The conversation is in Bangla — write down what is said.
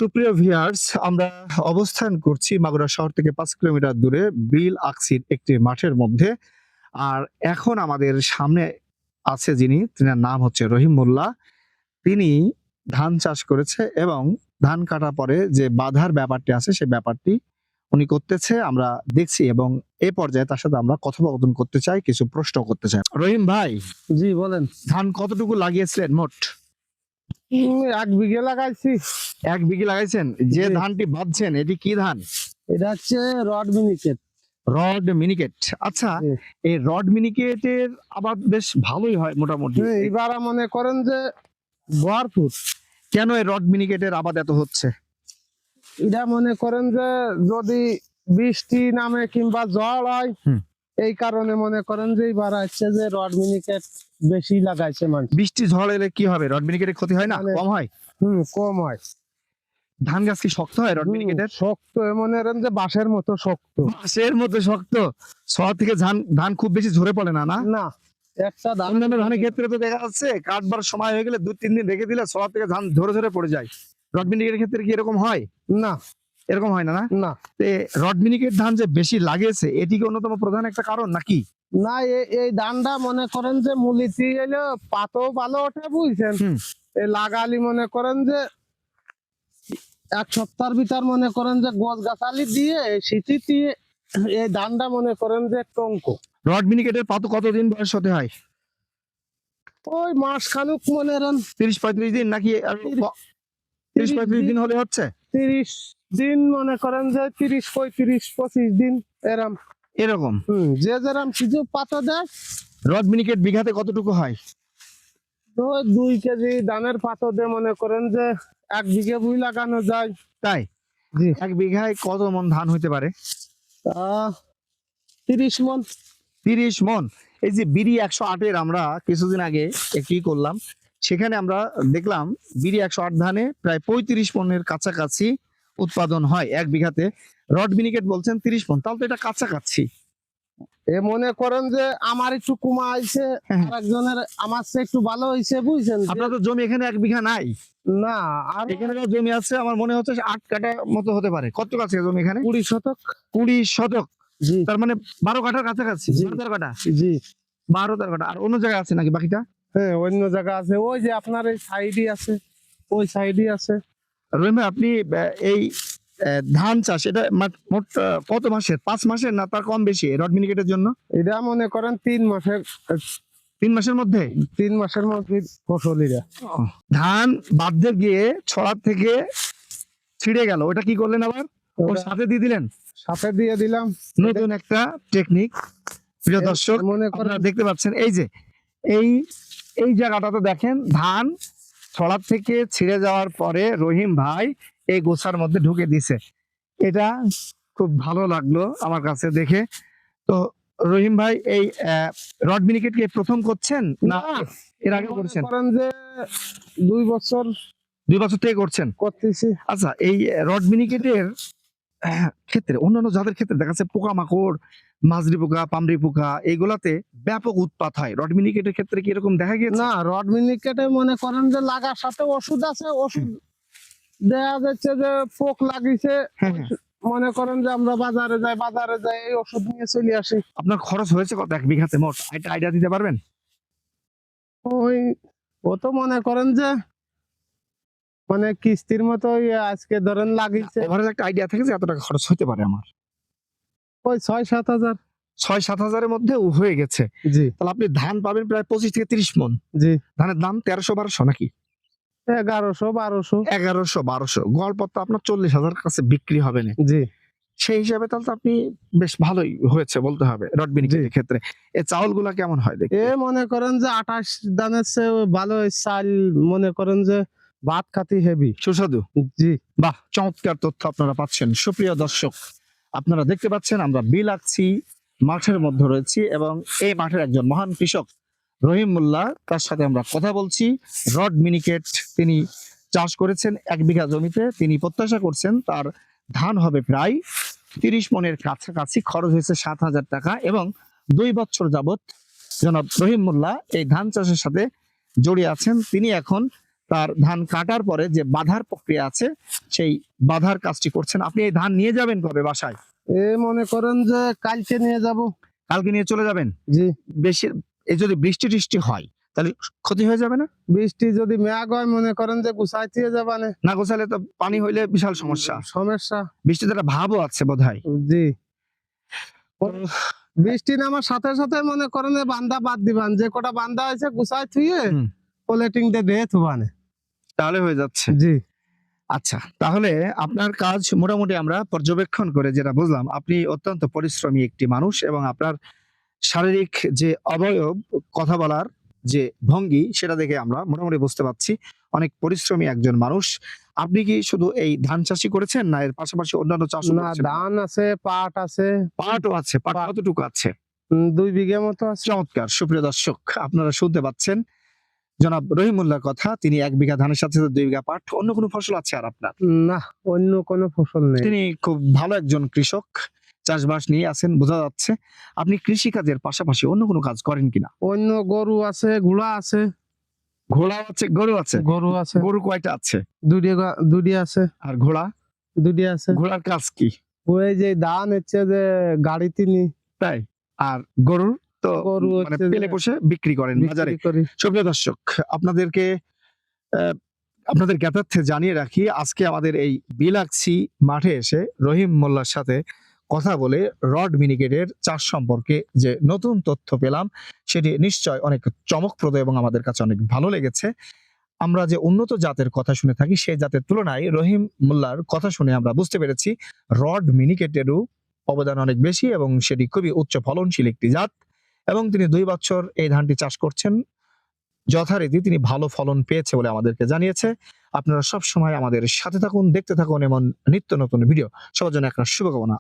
সুপ্রিয় ভিউয়ার্স, আমরা অবস্থান করছি মাগুরা শহর থেকে ৫ কিলোমিটার দূরে বিল আকসির একটি মাঠের মধ্যে। আর এখন আমাদের সামনে আছে যিনি, তিনার নাম হচ্ছে রহিম মোল্লা। তিনি ধান চাষ করেছে এবং ধান কাটার পরে যে বাধার ব্যাপারটি আছে সেই ব্যাপারটি উনি করতেছে আমরা দেখছি, এবং এই পর্যায়ে তার সাথে আমরা কথোপকথন করতে চাই, কিছু প্রশ্ন করতে চাই। রহিম ভাই, জি বলেন। ধান কতটুকু লাগিয়েছিলেন মোট? 1 বিঘে লাগাইছি। 1 বিঘে লাগাইছেন। যে জি। ধানটি বাঁধছেন এটি কি ধান? এটা হচ্ছে রড মিনিকেট। রড মিনিকেট। আচ্ছা, জি। এই রড মিনিকেটের আবাদ বেশ ভালোই হয় মোটামুটি। এইবার মনে করেন যে ভরপুর। কেন এই রড মিনিকেটের আবাদ এত হচ্ছে? এটা মনে করেন যে যদি বৃষ্টি নামে কিংবা ঝড় হয়, এই কারণে মনে করেন যে এইবার হচ্ছে যে রড মিনিকেট বেশি লাগাইছে মানুষ। বৃষ্টি ঝড় এলে কি হবে? রড মিনিকেটের ক্ষতি হয় না? মানে- কম হয়? কম হয়। ধান গাছ কি শক্ত হয় রড মিনিকেটের? শক্ত, মনে করেন যে বাঁশের মতো শক্ত। বাঁশের মতো শক্ত। শহর থেকে ধান খুব বেশি ঝরে পড়ে না, না? না, একটা ধান অন্যান্য ধানের ক্ষেত্রে তো দেখা যাচ্ছে কাটবার সময় হয়ে গেলে 2-3 দিন রেখে দিলে শহর থেকে ধান ঝরে ঝরে পড়ে যায়। রড মিনিকেটের ক্ষেত্রে কি এরকম হয়? না, এরকম হয় না, না? না, রড মিনিকেট ধান যে বেশি লাগিয়েছে এটি কি অন্যতম প্রধান একটা কারণ নাকি? না। এই ধানটা মনে করেন যে মূলিতি এলো পাতও ভালো ওঠে, বুঝছেন? এই লাগালি মনে করেন যে 1 সপ্তাহের ভিতর মনে করেন যে গোছ গাছালি দিয়ে শীতি দিয়ে এই ধানটা মনে করেন যে টঙ্ক। রড মিনিকেটের পাতা কতদিন বয়স হতে হয়? ওই মাস খানুক মনে করেন 30-35 দিন নাকি 30-35 দিন হলে হচ্ছে? 30 দিন মনে করেন যে 30-35-25 দিন এরম। এরকম। যে যেরম কিছু পাতা দেয়। রড মিনিকেট বিঘাতে কতটুকু হয়? তো 2 কেজি ধানের পাতা দিয়ে মনে করেন যে 1 বিঘে বুই লাগানো যায়। তাই? জি। 1 বিঘায় কত মন ধান হইতে পারে? 30 মন। 30 মন। এই যে বিডি 108 এর আমরা কিছুদিন আগে একটি করলাম, সেখানে আমরা দেখলাম বিডি 108 ধানে প্রায় 35 মনের কাছাকাছি উৎপাদন হয় 1 বিঘাতে। রড মিনিকেট বলছেন 30 মন, তাহলে তো এটা কাছাকাছি। এ মনে করেন যে আমার একটু কমা আইছে, আরেকজনের আমার চেয়ে একটু ভালো হইছে, বুঝছেন? আপনার তো জমি এখানে 1 বিঘা নাই। না, আর এখানে যে জমি আছে আমার মনে হচ্ছে 8 কাঠা মতো হতে পারে। কত আছে জমি এখানে? 20 শতক। 20 শতক। জি, তার মানে 12 কাঠার কাছাকাছি। জি। 12-13 কাঠা। জি। 12-13 কাঠা। আর অন্য জায়গায় আছে নাকি বাকিটা? হ্যাঁ, অন্য জায়গা আছে, ওই যে আপনার এই সাইডই আছে, ওই সাইডই আছে। রহিম ভাই, আপনি এই ধান চাষ এটা মোট কত মাসের? 5 মাসের না তার কম বেশি রড মিনিকেটের জন্য? এটা মনে করেন 3 মাসের 3 মাসের মধ্যে 3 মাসের মধ্যে ফসল এটা। ধান বাঁধতে গিয়ে ছড়া থেকে ছিঁড়ে গেল, ওটা কি করলেন আবার? ওর ওটা সাথে দিয়ে দিলেন সাথে দিয়ে দিলাম। নতুন একটা টেকনিক। প্রিয় দর্শক, মনে করেন আপনারা দেখতে পাচ্ছেন এই যে এই জায়গাটাতে দেখেন ধান ছড়া থেকে ছিঁড়ে যাওয়ার পরে রহিম ভাই এই গোছার মধ্যে ঢুকে দিছে। এটা খুব ভালো লাগলো আমার কাছে দেখে। তো রহিম ভাই, এই রড মিনিকেট কি প্রথম করছেন না এর আগে মনে করছেন? করেন যে 2 বছর 2 বছর থেকে করছেন। করতেছি। আচ্ছা, এই রড মিনিকেটের ক্ষেত্রে অন্যান্য জাতের ক্ষেত্রে দেখা যাচ্ছে পোকামাকড়, মাজরি পোকা, পামরি পোকা এগুলাতে ব্যাপক উৎপাত হয়। রড মিনিকেটের ক্ষেত্রে কি এরকম দেখা গিয়েছে? না, রড মিনিকেটে মনে করেন যে লাগার সাথে ওষুধ আছে, ওষুধ দেয়া যাচ্ছে যে পোক লাগিছে, হ্যাঁ, হ্যাঁ। মনে করেন যে আমরা বাজারে যাই এই ওষুধ নিয়ে চলে আসি। আপনার খরচ হয়েছে কত 1 বিঘাতে মোট? এটা আইডিয়া দিতে পারবেন? ওই ও তো মনে করেন যে মানে কিস্তির মতো আজকে ধরেন লাগিয়েছে ওভারঅল একটা আইডিয়া থাকে যে এত টাকা খরচ হতে পারে আমার। ওই 6-7 হাজার। 6-7 হাজারের মধ্যে হয়ে গেছে। জি, তাহলে আপনি ধান পাবেন প্রায় 25 থেকে 30 মন। জি। ধানের দাম 1300-1200 নাকি? 1100-1200। 1100-1200 গড়পড়তা আপনার 40,000 কাছে বিক্রি হবে না। জি। সেই হিসাবে তাহলে তো আপনি বেশ ভালোই হয়েছে বলতে হবে রড মিনিকেটের ক্ষেত্রে। এই চাউলগুলা কেমন হয় দেখতে? এ মনে করেন যে 28 দানের চেয়ে ভালো এই চাল, মনে করেন যে ভাত খাতি হেভি সুস্বাদু। জি। বাহ, চমৎকার তথ্য আপনারা পাচ্ছেন। সুপ্রিয় দর্শক, আপনারা দেখতে পাচ্ছেন আমরা বিল আকসি মাঠের মধ্যে রয়েছি এবং এই মাঠের একজন মহান কৃষক রহিম মোল্লা, তার সাথে আমরা কথা বলছি। রড মিনিকেট তিনি চাষ করেছেন 1 বিঘা জমিতে। তিনি প্রত্যাশা করছেন তার ধান হবে প্রায় 30 মনের কাছাকাছি। খরচ হয়েছে 7,000 টাকা এবং 2 বছর যাবত জনাব রহিম মোল্লা এই ধান চাষের সাথে জড়িয়ে আছেন। তিনি এখন তার ধান কাটার পরে যে বাঁধার প্রক্রিয়া আছে সেই বাঁধার কাজটি করছেন। আপনি এই ধান নিয়ে যাবেন কবে বাসায়? এ মনে করেন যে কালকে নিয়ে যাব। কালকে নিয়ে চলে যাবেন? জি। বেশি এই যদি বৃষ্টি টিষ্টি হয় তাহলে ক্ষতি হয়ে যাবে না? বৃষ্টি যদি মেঘ হয় মনে করেন যে গুছাইতে যাবানে। না গোছালে তো পানি হইলে বিশাল সমস্যা। সমস্যা। বৃষ্টিতে একটা ভাবও আছে বোধহয়। জি। বৃষ্টি নামার সাথে সাথে মনে করেন যে বান্দা বাদ দিবান, যে কটা বান্দা আছে গুছাই থুয়ে হুম। প্লেটিং দিয়ে থুবানে। তাহলে হয়ে যাচ্ছে। জি। আচ্ছা, তাহলে আপনার কাজ মোটামুটি আমরা পর্যবেক্ষণ করে যেটা বুঝলাম, আপনি অত্যন্ত পরিশ্রমী একটি মানুষ এবং আপনার শারীরিক যে অবয়ব, কথা বলার যে ভঙ্গি সেটা দেখে আমরা মোটামুটি বুঝতে পারছি অনেক পরিশ্রমী একজন মানুষ। আপনি কি শুধু এই ধান চাষই করেছেন না এর পাশাপাশি অন্যান্য চাষও না, করছেন? ধান আছে, পাট আছে। পাটও আছে। পাট পাট। কতটুকু আছে? 2 বিঘা মতো আছে। চমৎকার। সুপ্রিয় দর্শক, আপনারা শুনতে পাচ্ছেন জনাব রহিমুল্লাহর কথা। তিনি 1 বিঘা ধানের সাথে 2 বিঘা পাট। অন্য কোনো ফসল আছে আর আপনার? না, অন্য কোনো ফসল নেই। তিনি খুব ভালো একজন কৃষক, চাষবাস নিয়ে আছেন বোঝা যাচ্ছে। আপনি কৃষি কাজের পাশাপাশি অন্য কোনো কাজ করেন কিনা? অন্য গরু আছে, ঘোড়া আছে। ঘোড়া আছে, গরু আছে। গরু আছে। গরু কয়টা আছে? দুটি আছে। আর ঘোড়া? দুটি আছে। ঘোড়ার কাজ কি? ওই যে ধান হচ্ছে যে গাড়িতে নি। তাই? আর গরুর তো গরু মানে হচ্ছে যে পেলে বসে বিক্রি করেন বাজারে। বিক্রি করি। সুপ্রিয় দর্শক, আপনাদেরকে আপনাদের জ্ঞাতার্থে জানিয়ে রাখি, আজকে আমাদের এই বিলাক্সি মাঠে এসে রহিম মোল্লার সাথে কথা বলে রড মিনিকেটের চাষ সম্পর্কে যে নতুন তথ্য পেলাম সেটি নিশ্চয় অনেক চমকপ্রদ এবং আমাদের কাছে অনেক ভালো লেগেছে। আমরা যে উন্নত জাতের কথা শুনে থাকি সেই জাতের তুলনায় রহিম মোল্লার কথা শুনে আমরা বুঝতে পেরেছি রড মিনিকেটেরও অবদান অনেক বেশি এবং সেটি খুবই উচ্চ ফলনশীল একটি জাত এবং তিনি 2 বছর এই ধানটি চাষ করছেন। যথারীতি তিনি ভালো ফলন পেয়েছে বলে আমাদেরকে জানিয়েছে। আপনারা সব সময় আমাদের সাথে থাকুন, দেখতে থাকুন এমন নিত্য নতুন ভিডিও। সবার জন্য একটা শুভকামনা।